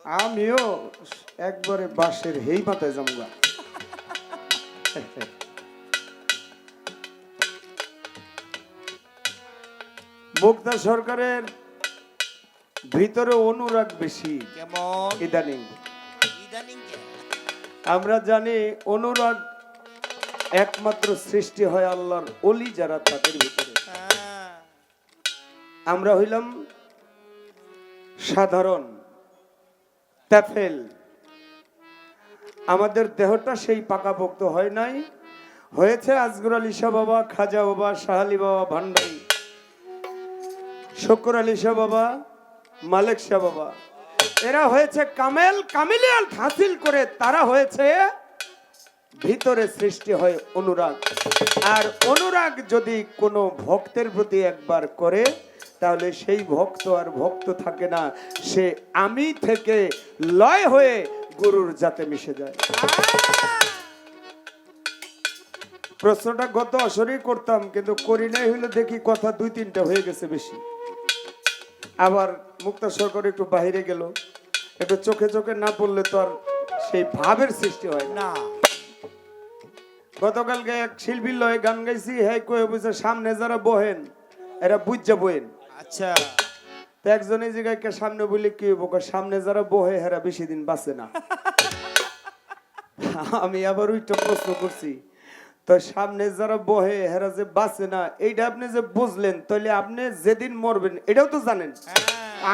আমিও একবারে বাঁশের হেই মাথায় জমগা। মুক্তা সরকারের ভিতরে অনুরাগ বেশি কেমন ইদানিং। ইদানিং আমরা জানি অনুরাগ একমাত্র সৃষ্টি হয় আল্লাহর ওলি যারা তাদের ভিতরে। আমরা হইলাম সাধারণ তেফেল, আমাদের দেহটা সেই পাকাপোক্ত হয় নাই, হয়েছে আজগর আলী শাহ বাবা, খাজা বাবা, শাহ আলী বাবা ভান্ডারী, শক্কর আলী শাহ বাবা, মালিক শাহ বাবা। এরা হয়েছে কামেল, কামিলিয়ান হাসিল করে তারা হয়েছে ভিতরে সৃষ্টি হয় অনুরাগ। আর অনুরাগ যদি কোনো ভক্তের প্রতি একবার করে তাহলে সেই ভক্ত আর ভক্ত থাকে না, সে আমি থেকে লয় হয়ে গুরুর জাতে মিশে যায়। প্রশ্নটা গত আসরেই করতাম, কিন্তু করি নাই, হইলে দেখি কথা 2-3টা হয়ে গেছে বেশি। আবার মুক্তা সরকার একটু বাইরে গেল, একটু চোখে চোখে না পড়লে তো আর সেই ভাবের সৃষ্টি হয় না। গতকালকে এক শিল্পীর লয়ে গান গাইছি, হ্যাঁ কয়ে বুঝে সামনে যারা বহেন এরা বুঝা বহেন। আচ্ছা, তো একজন এই জায়গায় সামনে বলি কি সামনে যারা বহে হেরা বেশি দিন বাঁচে না। আমি আবার ওইটা প্রশ্ন করছি, তো সামনে যারা বহে হেরা যে বাঁচে না, এইটা আপনি যে বুঝলেন, তাহলে আপনি যেদিন মরবেন এটাও তো জানেন,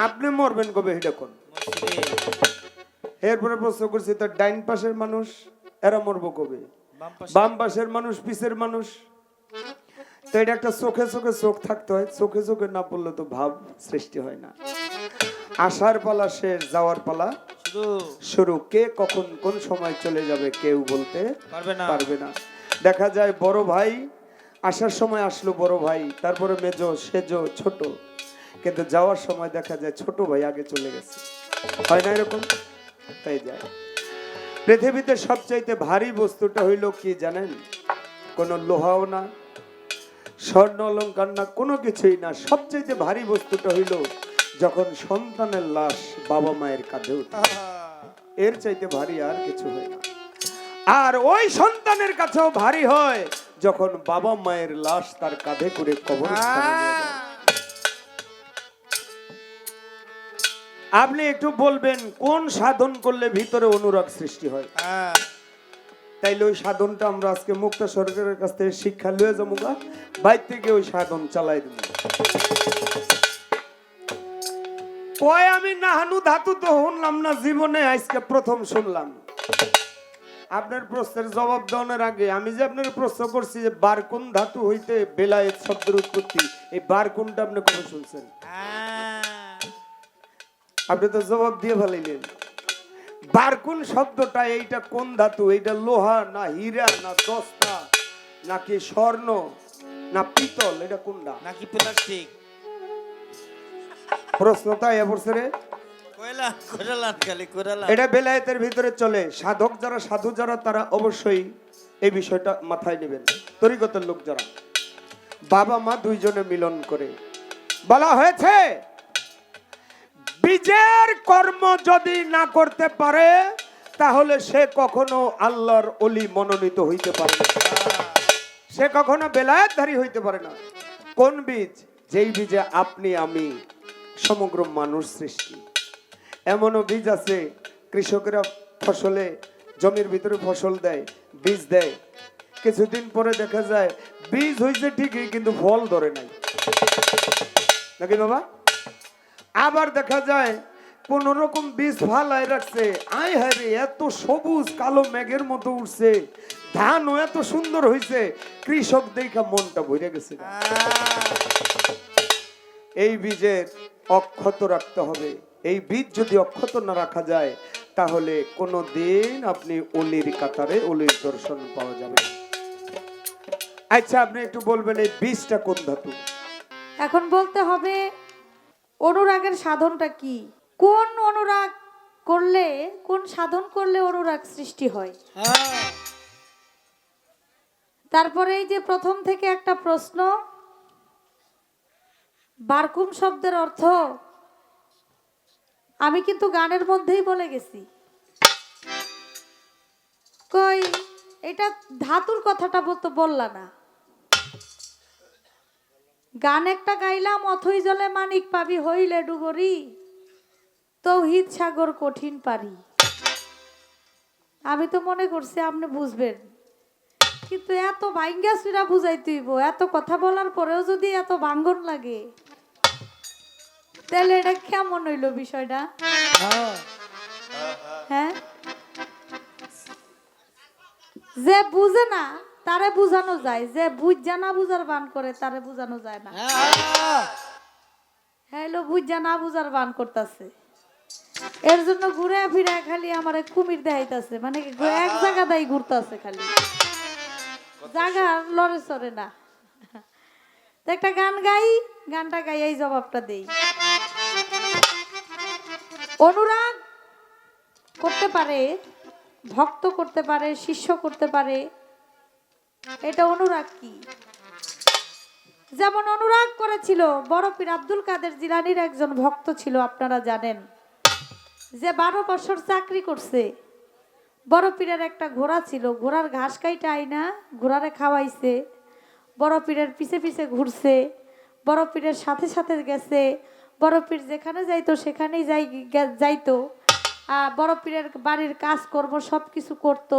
আপনি মরবেন কবে এটা কোন? এরপরে প্রশ্ন করছি, তো ডাইন পাশের মানুষ এরা মরবো কবে? বাম পাশের মানুষ, পিছের মানুষ। তো এটা একটা চোখে চোখে চোখ থাকতে হয়, চোখে চোখে না পড়লে তো ভাব সৃষ্টি হয় না। আসার পালা শেষ, যাওয়ার পালা শুরু। কে কখন কোন সময় চলে যাবে কেউ বলতে পারবে না। দেখা যায় বড় ভাই আসার সময় আসলো বড় ভাই, তারপরে মেজো, সেজো, ছোট, কিন্তু যাওয়ার সময় দেখা যায় ছোট ভাই আগে চলে গেছে। হয় না এরকম? তাই যায়। পৃথিবীতে সবচাইতে ভারী বস্তুটা হইল কি জানেন? কোনো লোহাও না, স্বর্ণ অলংকার না, কোনো কিছুই না। সবচাইতে ভারী বস্তুটা হইল যখন সন্তানের লাশ বাবা মায়ের কাঁধে ওঠে। এর চাইতে ভারী আর কিছু হয় না। আর ওই সন্তানের কাছেও ভারী হয় যখন বাবা মায়ের লাশ তার কাঁধে করে কবরস্থানে নিয়ে যায়। আপনি একটু বলবেন কোন সাধন করলে ভিতরে অনুরাগ সৃষ্টি হয়? তাইলে ওই সাধনটা আমরা আজকে মুক্তা সরকারের কাছ থেকে শিক্ষা লয়ে যাবো, বাইর থেকে ওই সাধন চালাই দেব। কয় আমি নাহানু ধাতু তো শুনলাম না জীবনে, আজকে প্রথম শুনলাম। আপনার প্রশ্নের জবাব দেওয়ার আগে আমি যে আপনার প্রশ্ন করছি যে বারকুন ধাতু হইতে বেলায়েত শব্দের উৎপত্তি, এই বারকুনটা আপনি কবে শুনছেন? আপনি তো জবাব দিয়ে ফেলাইলেন। বারকুন শব্দটা এইটা কোন ধাতু? এইটা লোহা না হীরা না দস্তা নাকি স্বর্ণ না পিতল? এটা কোনটা? নাকি প্লাস্টিক? প্রশ্নটা এবছর এটা বেলায়েতের ভিতরে চলে। সাধক যারা, সাধু যারা, তারা অবশ্যই এই বিষয়টা মাথায় নেবেন। তরিকতের লোক যারা, বাবা মা দুইজনে মিলন করে বলা হয়েছে বীজের কর্ম যদি না করতে পারে তাহলে সে কখনো আল্লাহর ওলি মনোনীত হইতে পারে না, সে কখনো বেলায়েতধারী হইতে পারে না। কোন বীজ? যেই বীজে আপনি আমি সমগ্র মানুষ সৃষ্টি। এমনও বীজ আছে, কৃষকেরা ফসলে জমির ভিতরে ফসল দেয়, বীজ দেয়, কিছুদিন পরে দেখা যায় বীজ হয়েছে ঠিকই কিন্তু ফল ধরে নাই, নাকি বাবা? আবার দেখা যায় কোন রকম বীজ ফালাই রাখছে, আয় হারে এত সবুজ কালো মেঘের মতো উঠছে, ধানও এত সুন্দর হয়েছে, কৃষক দেখা মনটা ভরে গেছে। এই বীজের অক্ষত রাখতে হবে। এই বীজ যদি অক্ষত না রাখা যায় তাহলে কোনো দিন আপনি অলির কাতারে অলির দর্শন পাওয়া যাবে। আচ্ছা, আপনি একটু বলবেন এই বীজটা কোন ধাতু? এখন বলতে হবে অনুরাগের সাধনটা কি, কোন অনুরাগ করলে, কোন সাধন করলে অনুরাগ সৃষ্টি হয়। তারপরে এই যে প্রথম থেকে একটা প্রশ্ন, বারকুন শব্দের অর্থ আমি কিন্তু গানের মধ্যেই বলে গেছি। কই এটা ধাতুর কথাটা তো বললা না। গান একটা গাইলাম, অথই জলে মানিক পাবি হইলে ডুবরি, তৌহিদ সাগর কঠিন পারি। আমি তো মনে করছি আপনি বুঝবেন, কিন্তু এত ভাঙ্গা চুরা বুঝাই তুইব, এত কথা বলার পরেও যদি এত ভাঙ্গন লাগে, তাহলে এটা কেমন হইল বিষয়টা? হ্যাঁ, যে বুঝে না তারে বুঝানো যায়, যে বুঝা না বুঝার বান করে তারে বুঝানো যায় না। হ্যালো, বুঝা না বুঝার বান করতেছে, এর জন্য ঘুরে ফিরে খালি আমার কুমির দেখাইতেছে, মানে এক জায়গা দাই ঘুরতেছে, খালি জায়গা লড়ে চড়ে না। তো একটা গান গাই, গানটা গাই এই জবাবটা দেই। অনুরাগ করতে পারে, ভক্ত করতে পারে, শিষ্য করতে পারে, এটা অনুরাগ কি? যেমন অনুরাগ করেছিল বড় পীর আব্দুল কাদের জিলানীর একজন ভক্ত ছিল, আপনারা জানেন, যে 12 বছর চাকরি করছে। বড় পীরের একটা ঘোড়া ছিল, ঘোড়ার ঘাস কাইটা আইনা ঘোড়ারে খাওয়াইছে, বড় পীরের পিছে পিছে ঘুরছে, বড় পীরের সাথে সাথে গেছে, বড় পীর যেখানে যাইতো সেখানেই যাইতো, বড় পীরের বাড়ির কাজকর্ম সব কিছু করতো,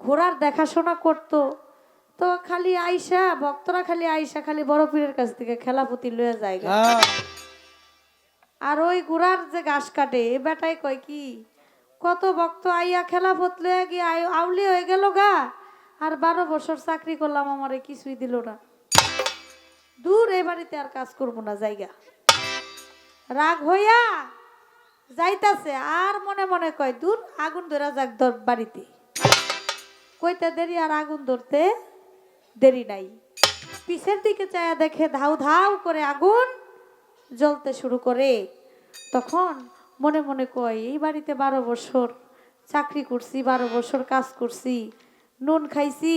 ঘোড়ার দেখাশোনা করতো। তো খালি আইসা ভক্তরা খালি আইসা খালি বড় পীরের কাছ থেকে খেলাপুতি লয়ে যায়। আর ওই ঘোড়ার যে ঘাস কাটে, এ বেটাই কয় কি, কত ভক্ত আইয়া খেলাফত লয়ে গিয়ে আউলি হয়ে গেল গা, আর 12 বছর চাকরি করলাম, আমারে কিছুই দিল না, দূর এ বাড়িতে আর কাজ করবো না জায়গা। রাগ হইয়া যাইতাছে, আর মনে মনে কয় দূর আগুন ধরা যাক বাড়িতে, কইতে দেরি আর আগুন ধরতে দেরি নাই। পিছের দিকে চায়া দেখে ধাউ ধাউ করে আগুন জ্বলতে শুরু করে। তখন মনে মনে কয় এই বাড়িতে 12 বছর চাকরি করছি, 12 বছর কাজ করছি, নুন খাইছি,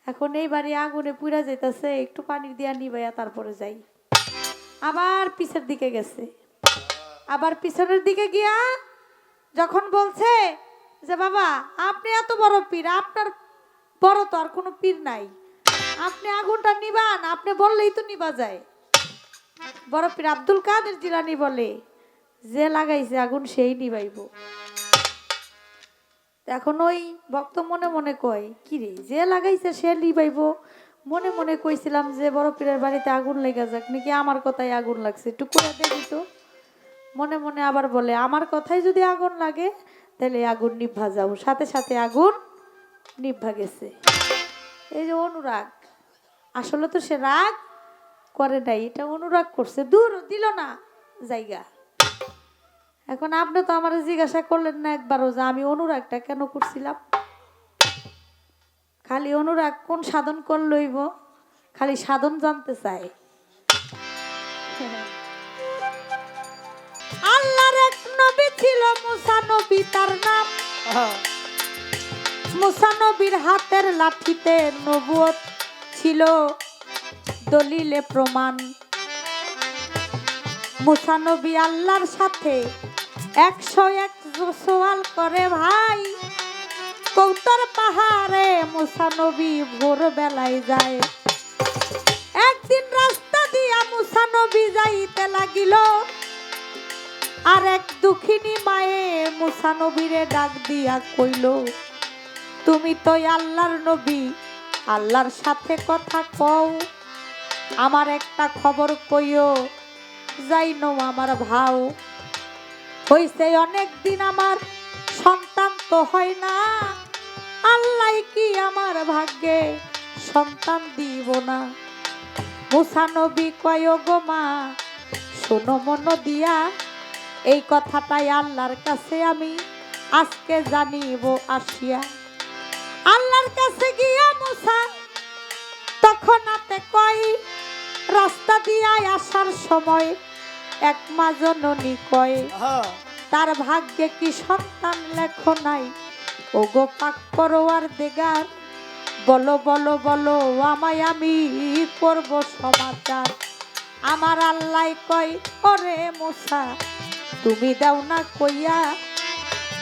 এখন এই বাড়ি আগুনে পুড়া যাইতাছে, একটু পানি দিয়া নিবাইয়া তারপরে যাই। আবার পিছের দিকে গেছে, আবার পিছনের দিকে গিয়া যখন বলছে যে বাবা আপনি এত বড় পীর, আপনার বড় তো আর কোনো পীর নাই, আপনি আগুনটা নিবান, আপনি বললেই তো নিবা যায়। বড় পীর আব্দুল কাদের জিলানী বলে, যে লাগাইছে আগুন সেই নিবাইব। এখন ওই ভক্ত মনে মনে কয় কি রে, যে লাগাইছে সে নিবাইব, মনে মনে কইছিলাম যে বড় পীরের বাড়িতে আগুন লেগে যাক, নাকি আমার কথাই আগুন লাগছে, একটু করে দেখি তো। মনে মনে আবার বলে আমার কথাই যদি আগুন লাগে তাহলে আগুন নিভা যাও, সাথে সাথে আগুন নিভা গেছে। এই যে অনুরাগ, আসলে তো সে রাগ করে নাই, এটা অনুরাগ করছে, দূর দিল না জায়গা। এখন আপনি তো আমার জিজ্ঞাসা করলেন না একবারও যে আমি অনুরাগটা কেন করছিলাম। খালি অনুরাগ কোন সাধন কর লইব, খালি সাধন জানতে চাই। আল্লাহর এক নবী ছিল মুসা নবী তার নাম, মুসা নবীর হাতের লাঠিতে নবুয়ত ছিল দলিলে প্রমাণ। মুসা নবী আল্লাহর সাথে 101 সওয়াল করে ভাই, কৌতার পাহাড়ে মুসা নবী ভোর বেলায় যায়। একদিন রাস্তা দিয়া মুসা নবী যাইতে লাগিল, আর এক দুঃখিনী মায়ে মুসা নবীরে ডাক দিয়া কইল, তুমি তো আল্লাহর নবী, আল্লাহর সাথে কথা কও, আমার একটা খবর কইও, যাইনো আমার ভাও, হইছে অনেক দিন আমার সন্তান তো হয় না, আল্লাহ কি আমার ভাগ্যে সন্তান দিব না। মুসা নবী কয় গো মা শোনো মন দিয়া, এই কথাটাই আল্লাহর কাছে আমি আজকে জানিব আসিয়া। আল্লাহর কাছে গিয়া মুসা তখন হাতে কয়, রাস্তা দিয়া আসার সময় এক মা জননী কয়, তার ভাগ্যে কি সন্তান লেখো নাই, ও গো পাক পরোয়ার দেগার, বলো বলো বলো আমায় আমি করব সমাচার। আমার আল্লাহ কয় ওরে মুসা তুমি দাও না কইয়া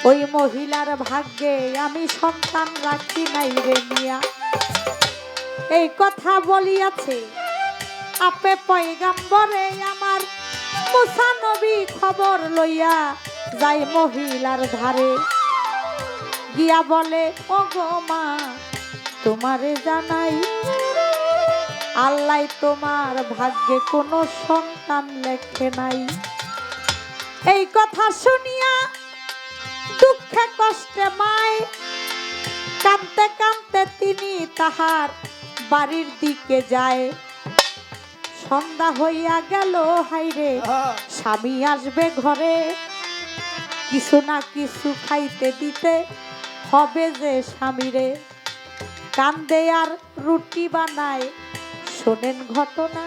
ওই মহিলার ভাগ্যে আমি সন্তান রাখি নাই রে মিয়া। এই কথা বলিয়াছে আপে পয়গাম্বরে আমার মুসা নবী খবর লইয়া যাই মহিলার ধারে গিয়া বলে ও গো মা তোমারে জানাই আল্লাহ তোমার ভাগ্যে কোনো সন্তান লেখে নাই। এই কথা শুনিয়া দুঃখে কষ্টে মায় কাঁদতে কাঁদতে তিনি তাহার বাড়ির দিকে যায়। সন্ধ্যা হইয়া গেল হাইরে স্বামী আসবে ঘরে কিছু না কিছু খাইতে দিতে হবে যে স্বামীরে। কান্দে আর রুটি বানায় শোনেন ঘটনা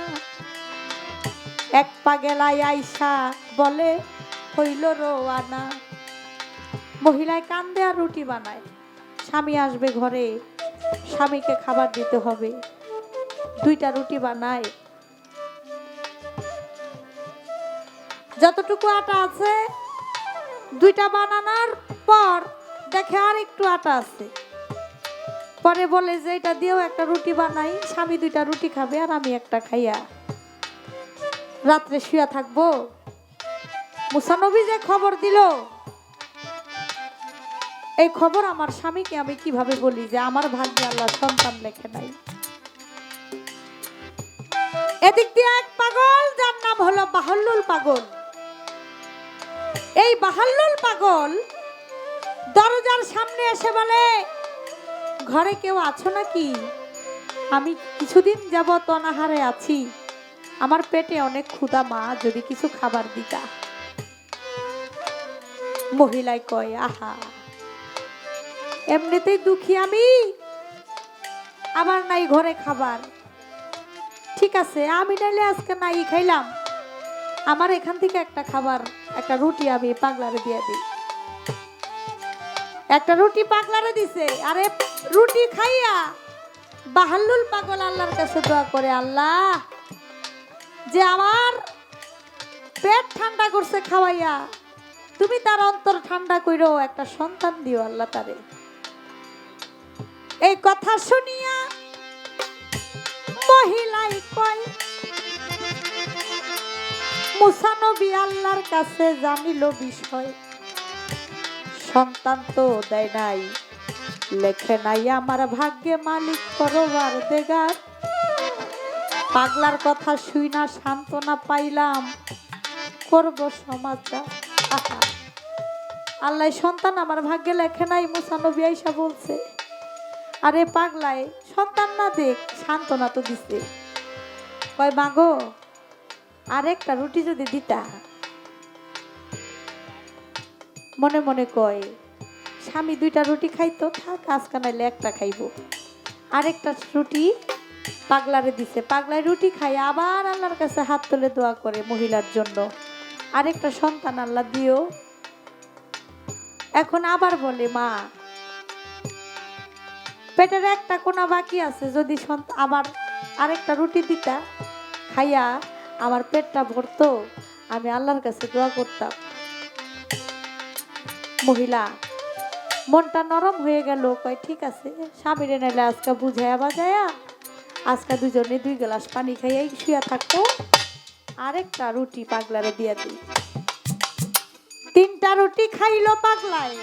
এক পাগেলায় আইসা বলে হইল রোয়ানা। মহিলায় কান্দে আর রুটি বানায় স্বামী আসবে ঘরে স্বামীকে খাবার দিতে হবে। দুইটা রুটি বানায় যতটুকু আটা আছে দুইটা বানানোর পর দেখে আর একটু আটা আছে পরে বলে যে এটা দিয়েও একটা রুটি বানাই স্বামী দুইটা রুটি খাবে আর আমি একটা খাইয়া রাত্রে শুয়া থাকবো। মুসা নবী যে খবর দিল এই খবর আমার স্বামীকে আমি কিভাবে বলি যে আমার ভাগ্যে আল্লাহ সন্তান লেখে নাই। এদিক দিয়ে এক পাগল যার নাম হলো বাহল্লুল পাগল। এই বাহল্লুল পাগল দরজার সামনে এসে বলে ঘরে কেউ আছো নাকি? আমি কিছুদিন যাবত অনাহারে আছি, আমার পেটে অনেক ক্ষুধা, মা যদি কিছু খাবার দিতা। মহিলাই কয় আহা এমনিতেই দুঃখী আমি, আমার নাই ঘরে খাবার। ঠিক আছে আমি নাইলে আজকে নাই খাইলাম, আমার এখান থেকে একটা খাবার একটা রুটি আমি পাগলারে দিয়ে দিই। একটা রুটি পাগলারে দিছে। আরে রুটি খাইয়া বাহল্লুল পাগল আল্লাহর কাছে দোয়া করে, আল্লাহ যে আমার পেট ঠান্ডা করছে খাওয়াইয়া তুমি তার অন্তর ঠান্ডা কইরো, একটা সন্তান দিও আল্লাহ তারে। এই কথা শুনিয়া মহিলাই কয় মুসা নবী আল্লাহর কাছে জানিল বিষয়, সন্তান তো দেয় নাই লেখে নাই আমার ভাগ্যে, মালিক করবার দেগার। পাগলার কথা শুই না সান্ত্বনা পাইলাম, করব সমাজটা। আল্লাহ সন্তান আমার ভাগ্যে লেখে নাই। মুসা নবী আইসা বলছে আরে পাগলায় সন্তান না দেখ সান্ত্বনা তো দিছে। কয় মাগো আরেকটা রুটি যদি দিতা। মনে মনে কয় স্বামী দুইটা রুটি খাইতো, থাক আজকে নাইলে একটা খাইব। আরেকটা রুটি পাগলারে দিছে। পাগলায় রুটি খাই আবার আল্লাহর কাছে হাত তুলে দোয়া করে মহিলার জন্য, আরেকটা সন্তান আল্লাহ দিও। এখন আবার বলে মা পেটের একটা কোনা বাকি আছে, যদি আবার আরেকটা রুটি দিতা খাইয়া আমার পেটটা ভরতো, আমি আল্লাহর কাছে দোয়া করতাম। মহিলা মনটা নরম হয়ে গেল, কয় ঠিক আছে স্বামীরে নাইলে আজকে বুঝাইয়া বাজায়া আজকে দুজনে 2 গ্লাস পানি খাইয়াই শুয়া থাকতো, আরেকটা রুটি পাগলারে দিয়া দিই। 3টা রুটি খাইলো পাগলায়।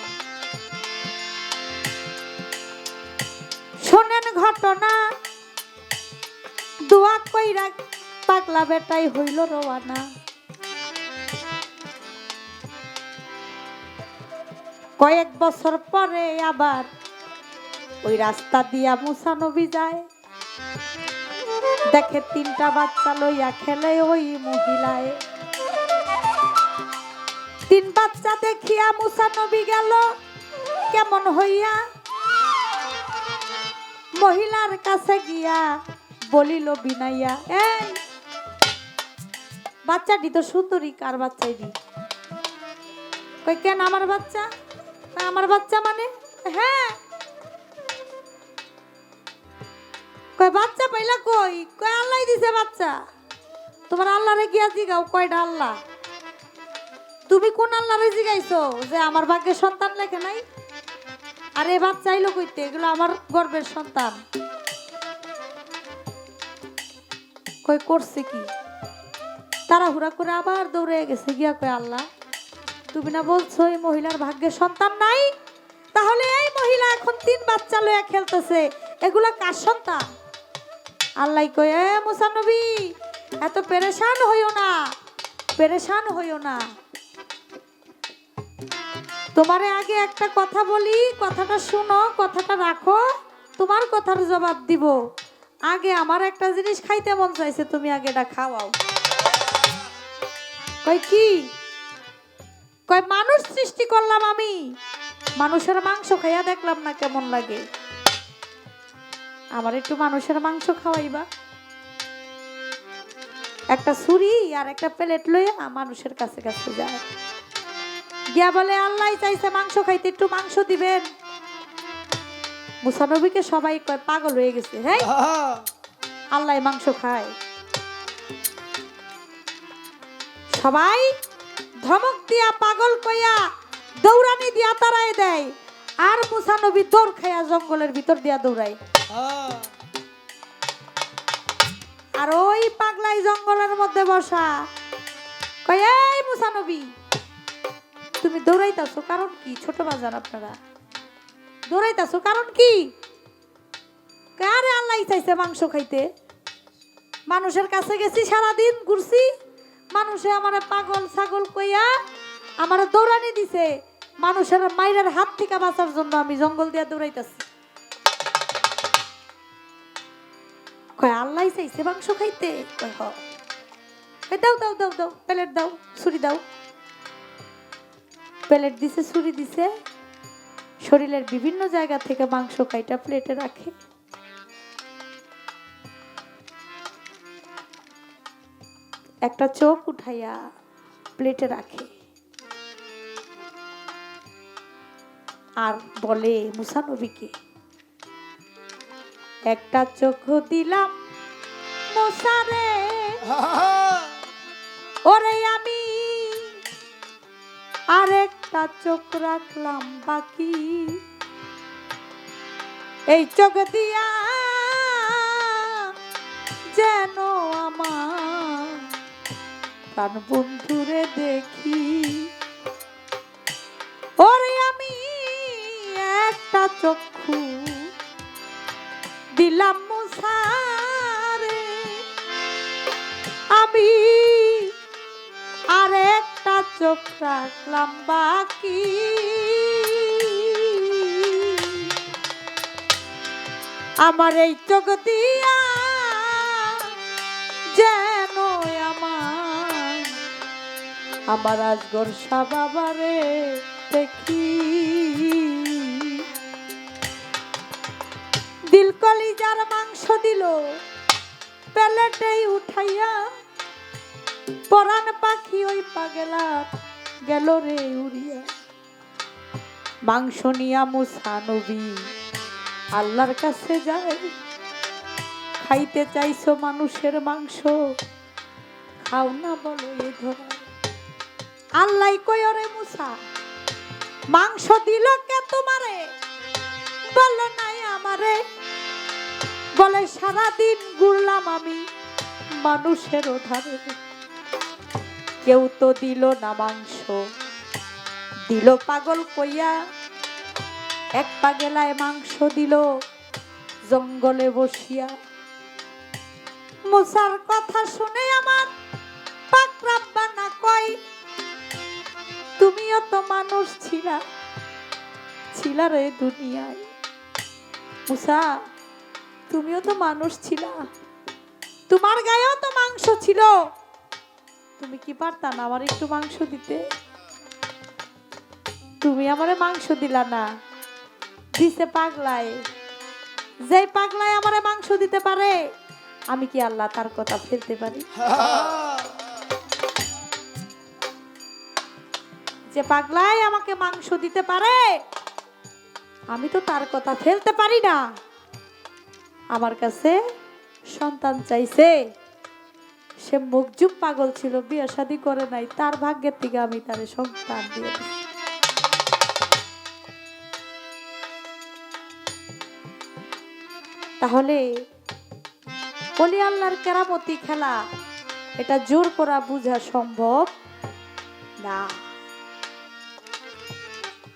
শোনেন ঘটনা, দোয়া কইরা পাগলা বেটাই হইল রওয়ানা। কয়েক বছর পরে আবার ওই রাস্তা দিয়া মুসা নবী যায়, দেখে 3টা বাচ্চা লইয়া খেলে ওই মহিলায়। 3 বাচ্চা দেখিয়া মুসা নবী গেল কেমন হইয়া, মহিলার কাছে গিয়া বলিল বিনাইয়া, এই বাচ্চাটি তো সুন্দরী, কার বাচ্চাই দি? কই কেন আমার বাচ্চা? আমার বাচ্চা মানে? হ্যাঁ। কই বাচ্চা পাইলা কই? কই আল্লাহ দিছে বাচ্চা। তোমার আল্লাহরে গিয়া জিগাও কয়টা আল্লাহ। তুমি কোন আল্লাহরে জিগাইছো যে আমার ভাগ্যে সন্তান লেখে নাই? আর এ বাচ্চা চাইলো কইতে, এগুলো আমার গর্বের সন্তান। কই করছে কি? তাড়াহুড়া করে আবার দৌড়ে গেছে গিয়া কই, আল্লাহ তুমি না বলছো এই মহিলার ভাগ্যে সন্তান নাই, তাহলে এই মহিলা এখন 3 বাচ্চা লইয়া খেলতেছে, এগুলা কার সন্তান? আল্লাহ কই, এ মুসা নবী এত পেরেশান হইও না, পেরেশান হইও না। তোমারে আগে একটা কথা বলি, কথাটা শুনো, কথাটা রাখো, তোমার কথার জবাব দিব। আগে আমার একটা জিনিস খাইতে মন চাইছে, তুমি আগে এটা খাওয়াও। কই কি? কই মানুষ সৃষ্টি করলাম আমি, মানুষের মাংস খাইয়া দেখলাম না কেমন লাগে, আমার একটু মানুষের মাংস খাওয়াইবা। একটা ছুরি আর একটা প্লেট লইয়া মানুষের কাছে কাছে যায়, গিয়া বলে আল্লাহ চাইছে মাংস খাইতে, একটু মাংস দিবেন। মুসা নবীকে সবাই কয় পাগল হয়ে গেছে, হ্যাঁ আল্লাহ মাংস খায়। সবাই ধমক দিয়া পাগল কইয়া দৌড়ানি দিয়া তাড়ায় দেয়, আর মুসা নবী দৌড় খাইয়া জঙ্গলের ভিতর দিয়া দৌড়ায়। আর ওই পাগলাই জঙ্গলের মধ্যে বসা, কয় এই মুসা নবী তুমি দৌড়াইতাছো কারণ কি? ছোট বাজার আপনারা দৌড়াইতাছো কারণ কি? কারে আল্লাহ চাইছে মাংস খাইতে, মানুষের কাছে গেছি সারাদিন ঘুরছি, মানুষে আমারে পাগল ছাগল কইয়া আমারে দৌড়ানি দিছে, মানুষের মাইরের হাত থেকে বাঁচার জন্য আমি জঙ্গল দিয়া দৌড়াইতাছি। কয় আল্লাহ চাইছে মাংস খাইতে? কয় হ। দাও দাও দাও দাও, প্লেট দাও, ছুরি দাও। প্লেট দিছে, ছুরি দিছে, শরীরের বিভিন্ন জায়গা থেকে মাংস কাইটা প্লেটে রাখে। একটা চোখ উঠাইয়া প্লেটে রাখে, আর বলে মুসা নবীকে, একটা চোখ দিলাম মুসা রে, ওরে আমি আরেকটা চোখ রাখলাম বাকি, এই চোখ দিয়া যেন আমার প্রাণ বন্ধুরে দেখি, ওরে আমি একটা চক্ষু দিলাম মুসা রে, আমি আরেকটা চোখ রাখলাম বাকি, আমার এই চোখ দিয়া যেন আমার আজগর শাহ বাবারে দেখি, দিল কলিজার মাংস দিল প্লেটেই উঠাইয়া, পরাণ পাখি ওই পাগলা গেল রে উড়িয়া। মাংস নিয়া মুসা নবী আল্লাহর কাছে যায়, খাইতে চাইছো মানুষের মাংস, খাও না বলো এ ধরা। আল্লাহ কই, ওরে মুসা মাংস দিল কে তোমারে? বলো নাই আমারে, বলে সারাদিন ঘুরলাম আমি মানুষের ধারে, কেউ তো দিল না মাংস, দিল পাগল কইয়া, এক পাগলায় মাংস দিল জঙ্গলে বসিয়া। মুসার কথা শুনে আমার পাক রাব্বানা কয়, তুমিও তো মানুষ ছিলা রে দুনিয়ায়। মুসা তুমিও তো মানুষ ছিলা, তোমার গায়েও তো মাংস ছিল, তুমি কি পারতা না আমার একটু মাংস দিতে? তুমি আমারে মাংস দিলা না, দিছে পাগলায়। যে পাগলায় আমারে মাংস দিতে পারে, আমি কি আল্লাহ তার কথা ফেলতে পারি? যে পাগলায় আমাকে মাংস দিতে পারে, আমি তো তার কথা ফেলতে পারি না। আমার কাছে সন্তান চাইছে, সে মকজুম পাগল ছিল, বিয়ে শাদী করে নাই, তার ভাগ্যের থেকে আমি তার সন্তান দিয়ে দিছি। তাহলে বলি আল্লাহর কেরামতি খেলা এটা জোর করা বোঝা সম্ভব না।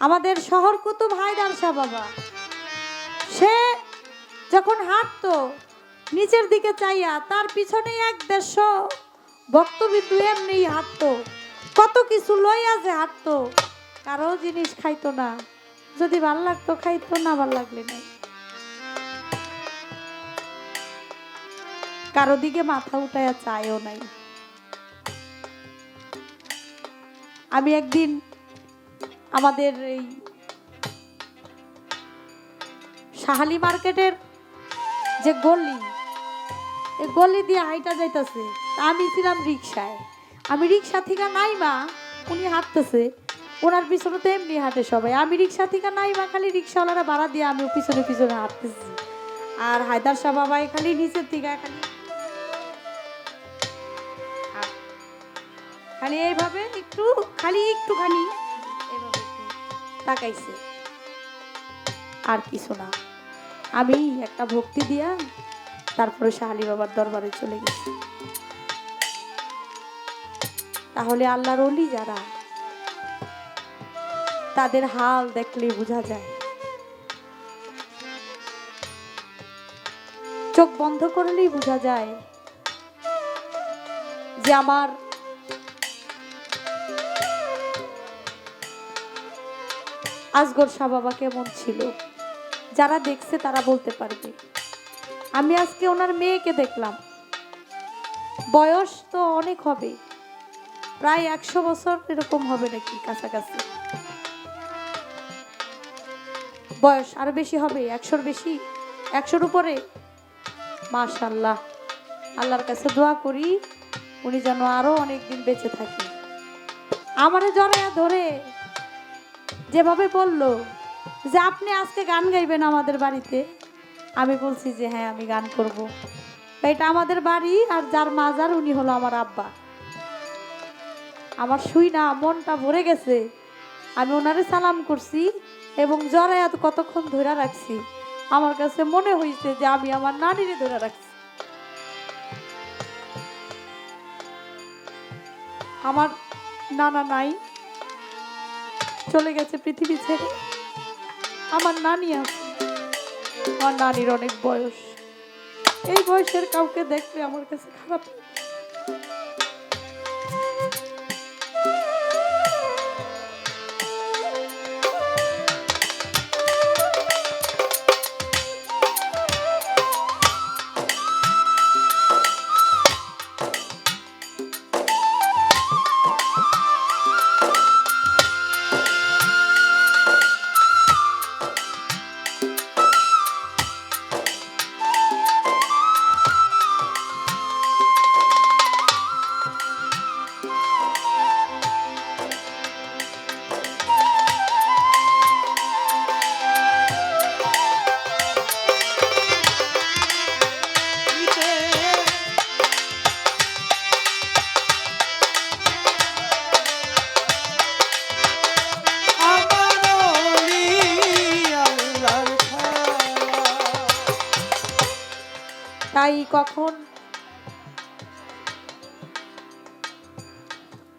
আমাদের শহর কুতুব হায়দার শাহ বাবা, সে যখন হাঁটতো নিচের দিকে চাইয়া, তার পিছনে 1-150 ভক্তবিন্দু এমনি হাঁটতো, কত কিছু লইয়া যে হাঁটতো, কারো জিনিস খাইতো না, যদি ভাল লাগতো খাইতো, না ভাল লাগলে নাই, কারো দিকে মাথা উঠাইয়া চায়ও নাই। আমি একদিন আমাদের এই শাহালি মার্কেটের যে গলি, এই গলি দিয়ে হাইটা যাইতেছে, আমি ছিলাম রিক্সায়, আমি রিক্সা থেকে নাইমা, উনি হাঁটতেছে, ওনার পিছনে তো এমনি হাঁটে সবাই, আমি রিক্সা থেকে নাইমা খালি রিক্সাওয়ালারা ভাড়া দিয়ে আমি পিছনে পিছনে হাঁটতেছি, আর হায়দার শাহ বাবাই খালি নিচের থেকে খালি খালি এইভাবে একটু খালি একটুখানি এইভাবে একটু তাকাইছে, আর কিছু না। আমি একটা ভক্তি দিয়া তারপরে শাহালি বাবার দরবারে চলে গেছি। তাহলে আল্লাহর ওলি যারা, তাদের হাল দেখলে বোঝা যায়, চোখ বন্ধ করলেই বোঝা যায় যে আমার আসগর শাহ বাবা কেমন ছিল। যারা দেখছে তারা বলতে পারবে। আমি আজকে ওনার মেয়েকে দেখলাম, বয়স তো অনেক হবে, প্রায় 100 বছর এরকম হবে নাকি, কাছাকাছি বয়স, আরো বেশি হবে, 100-র বেশি, 100-র উপরে। মাশাআল্লাহ, আল্লাহর কাছে দোয়া করি উনি যেন আরো অনেকদিন বেঁচে থাকে। আমারে জড়াইয়া ধরে যেভাবে বললো যে আপনি আজকে গান গাইবেন আমাদের বাড়িতে, আমি বলছি যে হ্যাঁ আমি গান করব। এটা আমাদের বাড়ি, আর যার মাজার উনি হলো আমার আব্বা। আমার শুই না মনটা ভরে গেছে, আমি ওনারে সালাম করছি এবং জড়াইয়া কতক্ষণ ধরে রাখছি, আমার কাছে মনে হয়েছে যে আমি আমার নানিরে ধরে রাখছি। আমার নানা নাই, চলে গেছে পৃথিবী ছেড়ে, আমার নানি আছে, আমার নানির অনেক বয়স, এই বয়সের কাউকে দেখলে আমার কাছে খারাপ লাগে। তাই কখন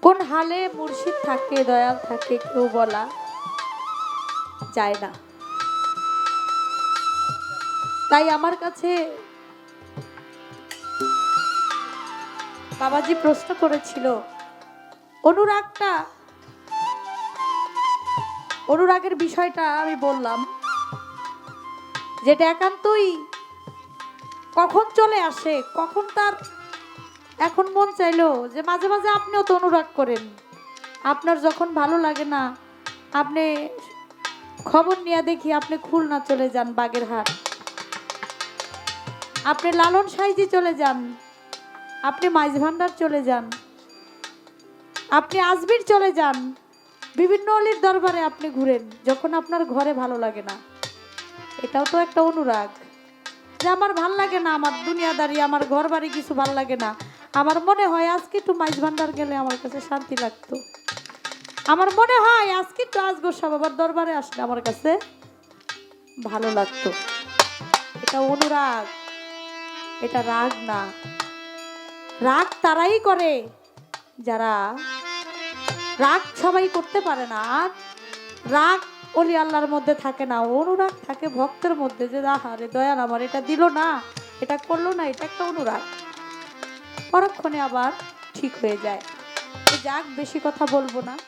কোন হালে মুর্শিদ থাকে, দয়াল থাকে, কেউ বলা যায় না। তাই আমার কাছে বাবাজি প্রশ্ন করেছিল, অনুরাগের বিষয়টা আমি বললাম, যেটা একান্তই কখন চলে আসে, কখন তার এখন মন চাইলো যে মাঝে মাঝে আপনিও তো অনুরাগ করেন, আপনার যখন ভালো লাগে না আপনি খবর নিয়ে দেখি আপনি খুলনা চলে যান, বাগেরহাট, আপনি লালন সাইজি চলে যান, আপনি মাইজভান্ডার চলে যান, আপনি আজমির চলে যান, বিভিন্ন অলির দরবারে আপনি ঘুরেন, যখন আপনার ঘরে ভালো লাগে না। এটাও তো একটা অনুরাগ, যে আমার ভাল লাগে না, আমার দুনিয়াদারি, আমার ঘর বাড়ি কিছু ভাল লাগে না, আমার মনে হয় আজকে একটু মাইজ ভান্ডার গেলে আমার কাছে শান্তি লাগতো। আমার মনে হয় আজকে একটু আজগর বাবার দরবারে আসলে আমার কাছে ভালো লাগতো। এটা অনুরাগ, এটা রাগ না। রাগ তারাই করে যারা, রাগ সবাই করতে পারে না। আর রাগ ওলি আল্লাহর মধ্যে থাকে না, অনুরাগ থাকে ভক্তের মধ্যে, যে আহারে দয়াল আমার এটা দিল না, এটা করলো না, এটা একটা অনুরাগ। পরক্ষণে আবার ঠিক হয়ে যায়। যাক, বেশি কথা বলবো না।